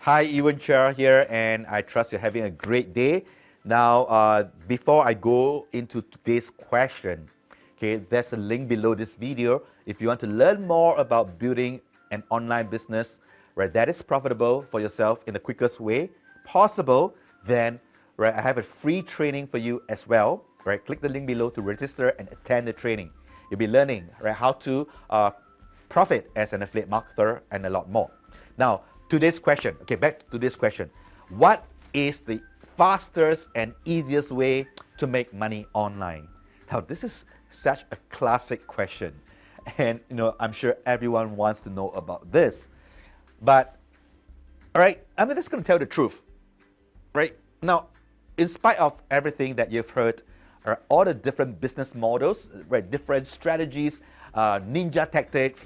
Hi, Ewan Chair here, and I trust you're having a great day. Now, before I go into today's question, okay, there's a link below this video. If you want to learn more about building an online business, right, that is profitable for yourself in the quickest way possible, then, right, I have a free training for you as well. Right, click the link below to register and attend the training. You'll be learning, right, how to profit as an affiliate marketer and a lot more. Now, today's question, okay, back to today's question. What is the fastest and easiest way to make money online? Now, this is such a classic question. And, I'm sure everyone wants to know about this. But, all right, I'm just going to tell the truth, right? Now, in spite of everything that you've heard, all the different business models, right, different strategies, ninja tactics,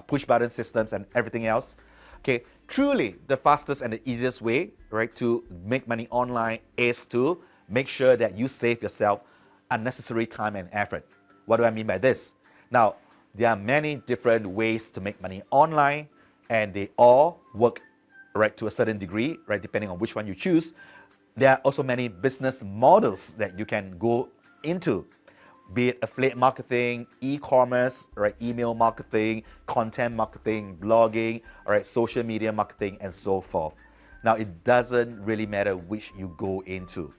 push button systems and everything else. Okay, truly the fastest and the easiest way, right, to make money online is to make sure that you save yourself unnecessary time and effort. What do I mean by this? Now, there are many different ways to make money online, and they all work, right, to a certain degree, right, depending on which one you choose. There are also many business models that you can go into, be it affiliate marketing, e-commerce, right, email marketing, content marketing, blogging, all right, social media marketing, and so forth. Now, it doesn't really matter which you go into.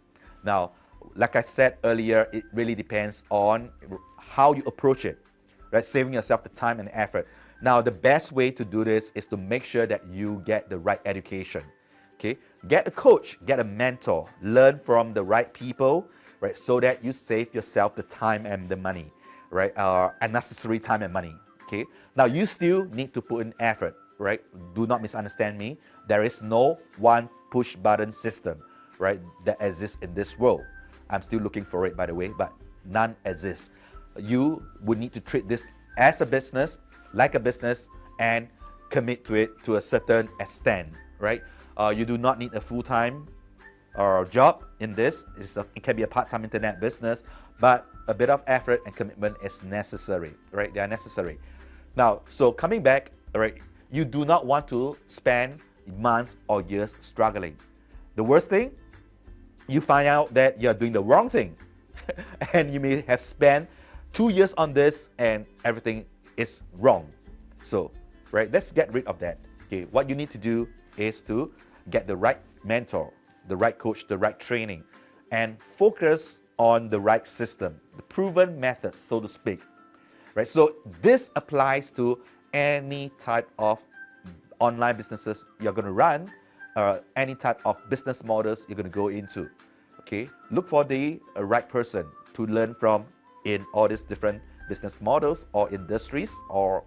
Now, like I said earlier, it really depends on how you approach it, right, saving yourself the time and effort. Now, the best way to do this is to make sure that you get the right education. Okay, get a coach, get a mentor, learn from the right people, right, so that you save yourself the time and the money, right, unnecessary time and money. Okay, now you still need to put in effort, right? Do not misunderstand me. There is no one push button system, right, that exists in this world. I'm still looking for it, by the way, but none exists. You would need to treat this as a business, like a business, and commit to it to a certain extent, right? You do not need a full-time job in this. It can be a part-time internet business, but a bit of effort and commitment is necessary, right? They are necessary. Now, so coming back, right, you do not want to spend months or years struggling. The worst thing, you find out that you're doing the wrong thing. And you may have spent 2 years on this and everything is wrong. So, right, let's get rid of that. Okay, what you need to do is to get the right mentor, the right coach, the right training, and focus on the right system, the proven methods, so to speak. Right? So this applies to any type of online businesses you're going to run, any type of business models you're going to go into. Okay? Look for the right person to learn from in all these different business models or industries, or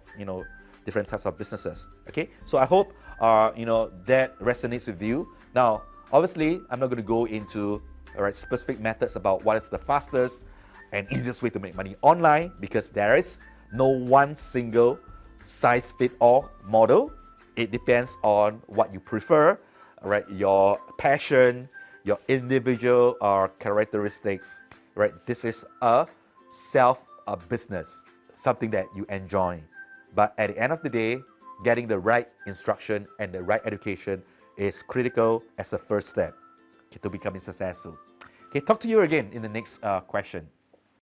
different types of businesses. Okay, so I hope that resonates with you. Now, obviously, I'm not going to go into specific methods about what is the fastest and easiest way to make money online, because there is no one single size fit all model. It depends on what you prefer, right? Your passion, your individual characteristics, right? This is a business, something that you enjoy. But at the end of the day, getting the right instruction and the right education is critical as a first step to becoming successful. Okay, talk to you again in the next question.